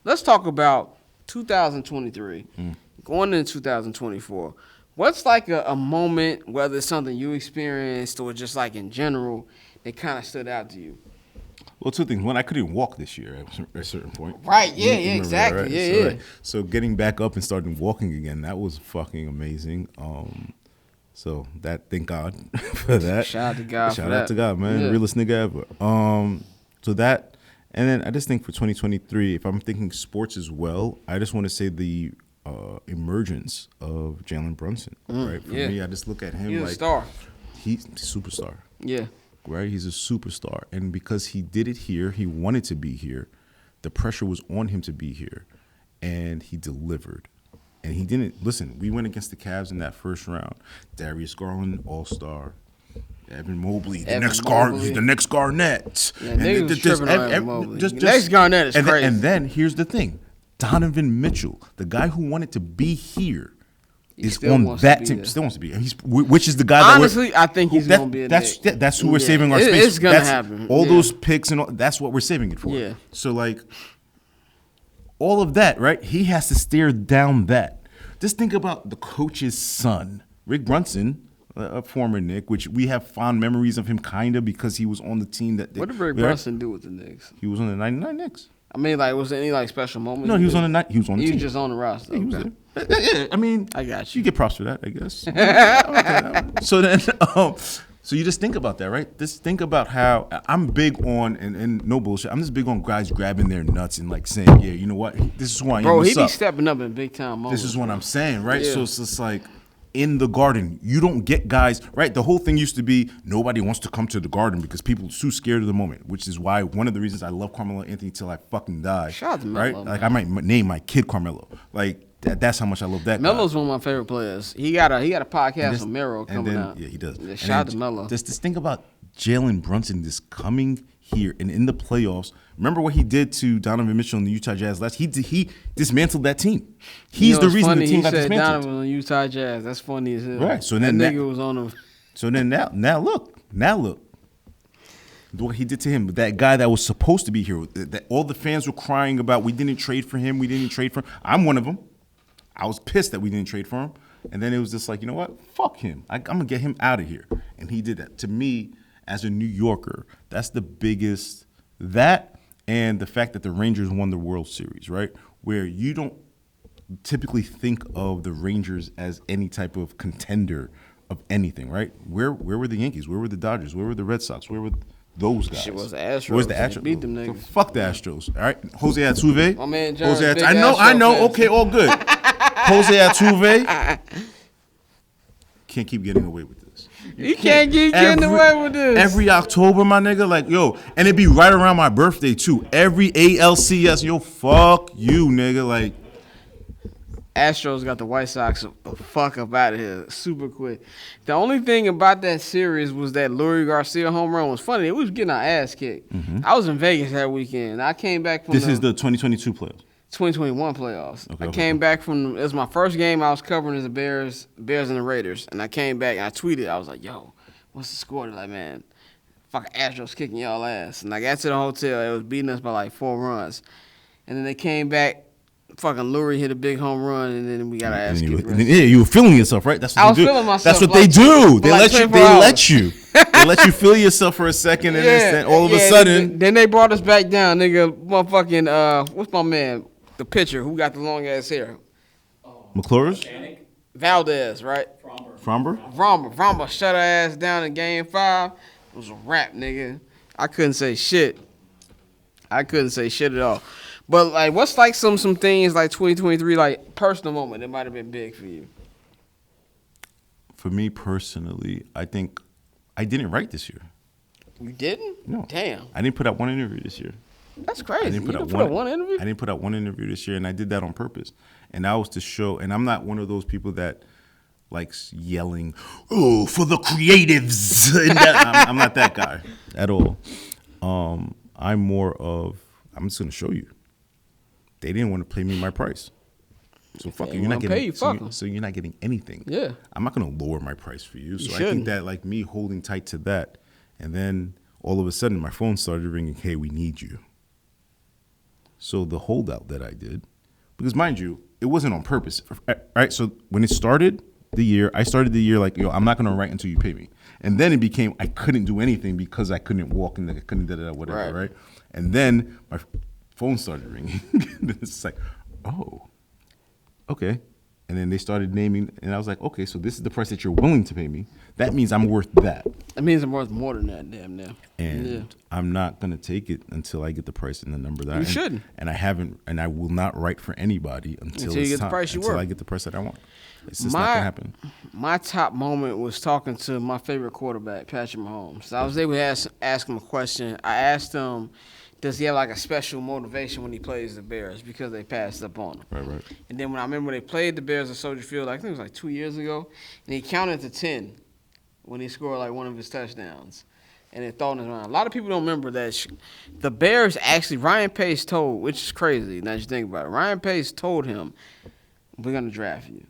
let's talk about 2023, going into 2024. What's like a moment, whether it's something you experienced or just like in general, that kind of stood out to you? Well, two things. One, I couldn't walk this year at a certain point. Right, yeah, exactly. That, right? Yeah. So getting back up and starting walking again, that was fucking amazing. So that, thank God for that. Shout out to God Shout out to God, man. Yeah. Realest nigga ever. So that, and then I just think for 2023, if I'm thinking sports as well, I just want to say the emergence of Jalen Brunson, right? For me, I just look at him He's like a star. He's a superstar. Yeah. Right? He's a superstar. And because he did it here, he wanted to be here. The pressure was on him to be here. And he delivered. And he didn't, listen, we went against the Cavs in that first round. Darius Garland, all-star. Evan Mobley, the next Garnett. Yeah, niggas was tripping on Evan Mobley. The next Garnett is and crazy. And then, here's the thing. Donovan Mitchell, the guy who wanted to be here, is on that team. Still wants to be. Which is the guy. Honestly, I think he's going to be a Knick. That's who we're saving our space. It's going to happen. All those picks and all, that's what we're saving it for. Yeah. So like, all of that, right? He has to stare down that. Just think about the coach's son, Rick Brunson, a former Knick, which we have fond memories of him kinda because he was on the team that. What did Rick Brunson do with the Knicks? He was on the '99 Knicks. I mean, like, was there any like special moment? No, he was on the night. He was on the team. He was just on the roster. Yeah, he was there. Yeah, I mean, I got you. You get props for that, I guess. So then, so you just think about that, right? Just think about how I'm big on, and no bullshit, I'm just big on guys grabbing their nuts and like saying, yeah, you know what? This is who I am. Bro, he be stepping up in big time moments. This is what I'm saying, right? Yeah. So it's just like, in the Garden, you don't get guys, right? The whole thing used to be nobody wants to come to the Garden because people are too scared of the moment, which is why one of the reasons I love Carmelo Anthony till I fucking die. Shout out to right? Melo, like I might name my kid Carmelo. Like that's how much I love that. Melo's guy. one of my favorite players. He got a podcast with Mero coming out. Yeah, he does. Yeah, shout out to Melo. Just think about Jalen Brunson just coming here and in the playoffs. Remember what he did to Donovan Mitchell and the Utah Jazz last? He dismantled that team. He's the reason the team got dismantled. Donovan on Utah Jazz. That's funny as hell. Right. So then that nigga was on him. So then now look. What he did to him, that guy that was supposed to be here, that all the fans were crying about, we didn't trade for him. I'm one of them. I was pissed that we didn't trade for him. And then it was just like, you know what? Fuck him. I'm going to get him out of here. And he did that. To me, as a New Yorker, that's the biggest, that and the fact that the Rangers won the World Series, right? Where you don't typically think of the Rangers as any type of contender of anything, right? Where were the Yankees? Where were the Dodgers? Where were the Red Sox? Where were those guys? Shit was the Astros. Where's the Astros? Beat them niggas. So fuck the Astros. All right, Jose Altuve. My man John. I know. Okay, all good. Jose Altuve can't keep getting away with this. You can't keep getting away with this. Every October, my nigga, like yo, and it be right around my birthday too. Every ALCS, yo, fuck you, nigga, like. Astros got the White Sox the fuck up out of here super quick. The only thing about that series was that Lurie Garcia home run was funny. It was getting our ass kicked. Mm-hmm. I was in Vegas that weekend. I came back from This is the 2022 playoffs. 2021 playoffs. I came back from, it was my first game I was covering as the Bears and the Raiders. And I came back and I tweeted, I was like, yo, what's the score? They're like, man, fucking Astros kicking y'all ass. And I got to the hotel, it was beating us by like 4 runs. And then they came back, fucking Lurie hit a big home run, and then we got our ass kicked. Yeah, you were feeling yourself, right? That's what I they do. was feeling myself. That's what like, they do. They like let you. They let you feel yourself for a second, and then all of a sudden. Then they brought us back down, nigga. Motherfucking, what's my man? The pitcher who got the long ass hair. McClure's? Valdez, right? Fromber shut her ass down in game 5. It was a wrap, nigga. I couldn't say shit at all. But like, what's like some things like 2023, like personal moment that might have been big for you? For me personally, I think I didn't write this year. You didn't? No. Damn. I didn't put out one interview this year. That's crazy. I didn't put out one interview? I didn't put out one interview this year, and I did that on purpose. And that was to show, and I'm not one of those people that likes yelling, oh, for the creatives. I'm not that guy at all. I'm more of, I'm just going to show you. They didn't want to pay me my price. So fuck you. You're not getting. So you're not getting anything. Yeah. I'm not gonna lower my price for you. So I think that like me holding tight to that, and then all of a sudden my phone started ringing. Hey, we need you. So the holdout that I did, because mind you, it wasn't on purpose, right? So when it started the year, I started the year like, yo, I'm not gonna write until you pay me. And then it became I couldn't do anything because I couldn't walk and I couldn't whatever, right? And then my phone started ringing. It's like, oh, okay. And then they started naming, and I was like, okay, so this is the price that you're willing to pay me. That means I'm worth that. That means I'm worth more than that, damn near. And I'm not gonna take it until I get the price and the number that you shouldn't. And I haven't, and I will not write for anybody until you it's get time, the price you until worth. I get the price that I want. It's just not gonna happen. My top moment was talking to my favorite quarterback, Patrick Mahomes. So I was able to ask him a question. I asked him, does he have like a special motivation when he plays the Bears because they passed up on him? Right. And then when I remember they played the Bears at Soldier Field, I think it was like 2 years ago, and he counted to 10 when he scored like one of his touchdowns. And it thrown his mind. A lot of people don't remember that the Bears actually, Ryan Pace told, which is crazy now that you think about it, Ryan Pace told him, we're going to draft you.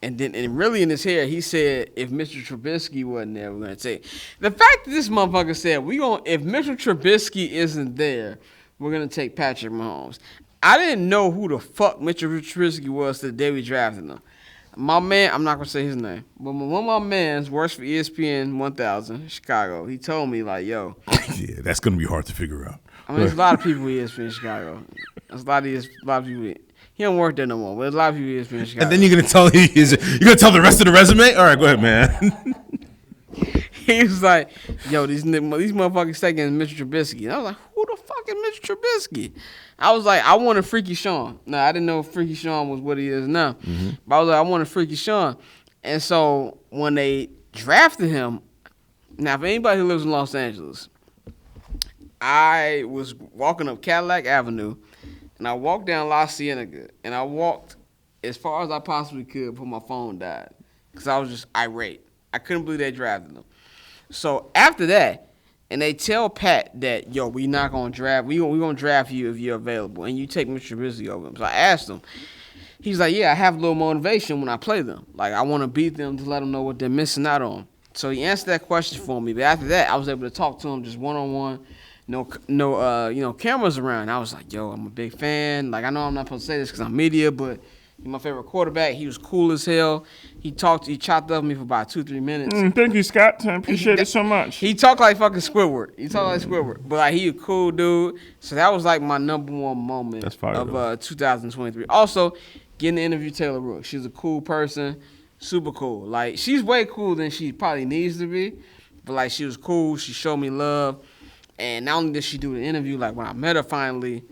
And then, and really in his hair, he said, if Mr. Trubisky wasn't there, we're going to take. The fact that this motherfucker said, if Mr. Trubisky isn't there, we're going to take Patrick Mahomes. I didn't know who the fuck Mr. Trubisky was the day we drafted him. My man, I'm not going to say his name, but one of my mans works for ESPN 1000, Chicago. He told me, like, yo. Yeah, that's going to be hard to figure out. I mean, there's a lot of people at ESPN Chicago. There's a lot of people. He don't work there no more, but there's a lot of people at ESPN Chicago. And then you're going to tell the rest of the resume? All right, go ahead, man. He was like, yo, these motherfuckers taking Mr. Trubisky. And I was like, who the fuck is Mr. Trubisky? I was like, I wanted Freaky Sean. Now, I didn't know Freaky Sean was what he is now. Mm-hmm. But I was like, I wanted Freaky Sean. And so when they drafted him, now, for anybody who lives in Los Angeles, I was walking up Cadillac Avenue, and I walked down La Cienega, and I walked as far as I possibly could before my phone died because I was just irate. I couldn't believe they drafted him. So after that, and they tell Pat that, yo, we not going to draft. We gonna draft you if you're available, and you take Mr. Trubisky over him. So I asked him. He's like, yeah, I have a little motivation when I play them. Like, I want to beat them to let them know what they're missing out on. So he answered that question for me. But after that, I was able to talk to him just one-on-one. No, cameras around. I was like, yo, I'm a big fan. Like, I know I'm not supposed to say this because I'm media, but he's my favorite quarterback. He was cool as hell. He chopped up with me for about 2-3 minutes. Thank you, Scott. I appreciate it so much. He talked like fucking Squidward. But, like, he a cool dude. So that was, like, my number one moment of 2023. Also, getting to interview Taylor Rooks. She's a cool person. Super cool. Like, she's way cooler than she probably needs to be. But, like, she was cool. She showed me love. And not only did she do the interview, like, when I met her finally,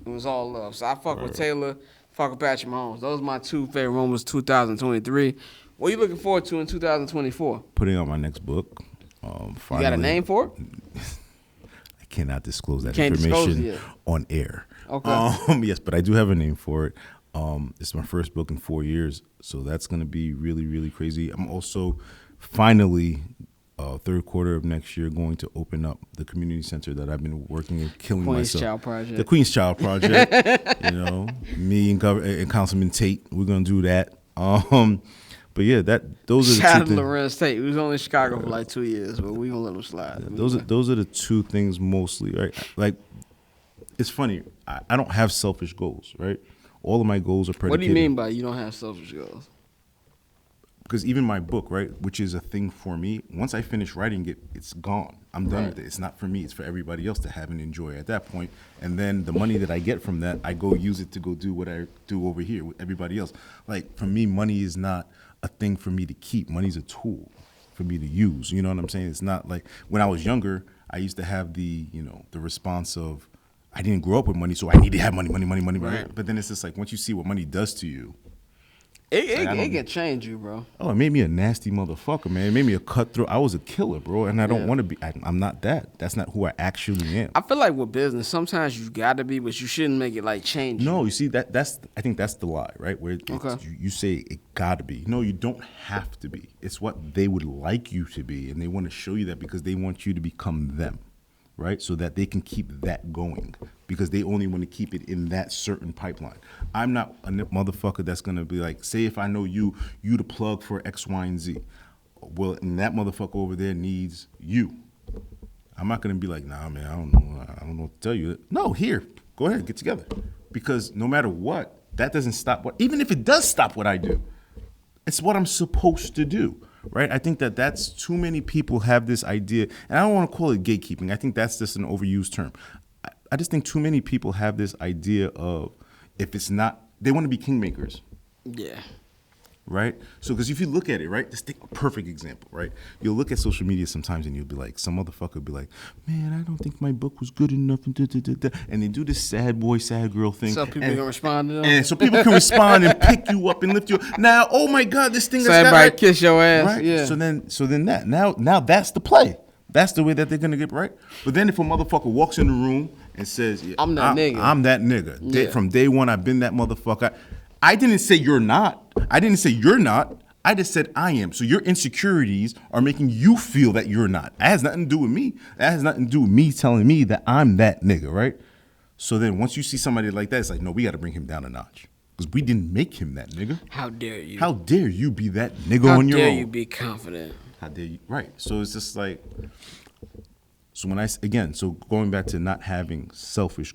it was all love. So I fuck with Taylor, fuck with Patrick Mahomes. Those are my two favorite moments 2023. What are you looking forward to in 2024? Putting out my next book. You got a name for it? I cannot disclose that information on air. Okay. Yes, but I do have a name for it. It's my first book in 4 years, so that's going to be really, really crazy. I'm also finally, third quarter of next year, going to open up the community center that I've been working and killing myself. Child Project. The Queen's Child Project. Me and Councilman Tate, we're going to do that. But yeah, those are the Shout two out to Lorenz Tate. He was only in Chicago for like 2 years, but we gonna let him slide. Those are the two things mostly, right? Like, it's funny. I don't have selfish goals, right? All of my goals are predicated. What do you mean by you don't have selfish goals? Because even my book, right, which is a thing for me, once I finish writing it, it's gone. I'm done with it. It's not for me. It's for everybody else to have and enjoy at that point. And then the money that I get from that, I go use it to go do what I do over here with everybody else. Like, for me, money is not a thing for me to keep. Money's a tool for me to use. You know what I'm saying? It's not like when I was younger, I used to have the response of, I didn't grow up with money, so I need to have money. Right? But then it's just like, once you see what money does to you, it can change you, bro. Oh, it made me a nasty motherfucker, man. It made me a cutthroat. I was a killer, bro, and I don't want to be. I'm not that. That's not who I actually am. I feel like with business, sometimes you got to be, but you shouldn't make it like change. No, you see I think that's the lie, right? Where you say it got to be. No, you don't have to be. It's what they would like you to be, and they want to show you that because they want you to become them, right? So that they can keep that going because they only want to keep it in that certain pipeline. I'm not a motherfucker that's going to be like, say if I know you the plug for X, Y, and Z. Well, and that motherfucker over there needs you. I'm not going to be like, nah, man, I don't know what to tell you. No, here, Go ahead, get together. Because no matter what, that doesn't stop what, even if it does stop what I do, it's what I'm supposed to do, right? I think that's too many people have this idea, and I don't want to call it gatekeeping. I think that's just an overused term. I just think too many people have this idea of if it's not, they want to be kingmakers. Yeah. Right? So, because if you look at it, right, just take a perfect example, right? You'll look at social media sometimes and you'll be like, some motherfucker will be like, man, I don't think my book was good enough. And they do this sad boy, sad girl thing. So people can respond to them. And so people can respond and pick you up and lift you up. Now, oh my God, this thing so has everybody got kiss your ass. right? Yeah. So then that. Now that's the play. That's the way that they're going to get right. But then if a motherfucker walks in the room and says, yeah, I'm that nigga. I'm that nigga. Yeah. From day one, I've been that motherfucker. I didn't say you're not. I didn't say you're not. I just said I am. So your insecurities are making you feel that you're not. That has nothing to do with me. That has nothing to do with me telling me that I'm that nigga, right? So then once you see somebody like that, it's like, no, we got to bring him down a notch. Because we didn't make him that nigga. How dare you? How dare you be that nigga on your own? How dare you be confident? How dare you? Right. So it's just like, so when so going back to not having selfish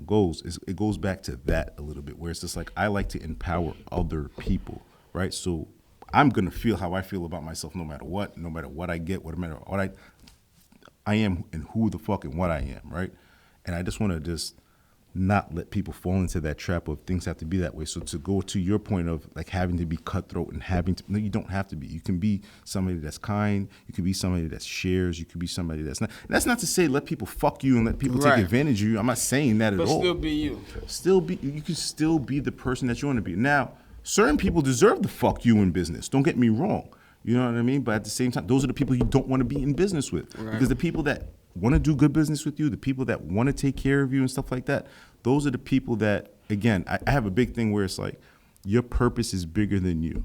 goals, it goes back to that a little bit, where it's just like, I like to empower other people, right? So I'm going to feel how I feel about myself no matter what I get, no matter what I am and who the fuck and what I am, right? And I just want to just not let people fall into that trap of things have to be that way. So to go to your point of like having to be cutthroat and no, you don't have to be. You can be somebody that's kind. You can be somebody that shares. You can be somebody that's not. And that's not to say let people fuck you and let people take advantage of you. I'm not saying that at all. But still be you. You can still be the person that you want to be. Now, certain people deserve to fuck you in business. Don't get me wrong. You know what I mean? But at the same time, those are the people you don't want to be in business with. Right. Because the people that want to do good business with you, the people that want to take care of you and stuff like that, those are the people that, again, I have a big thing where it's like, your purpose is bigger than you.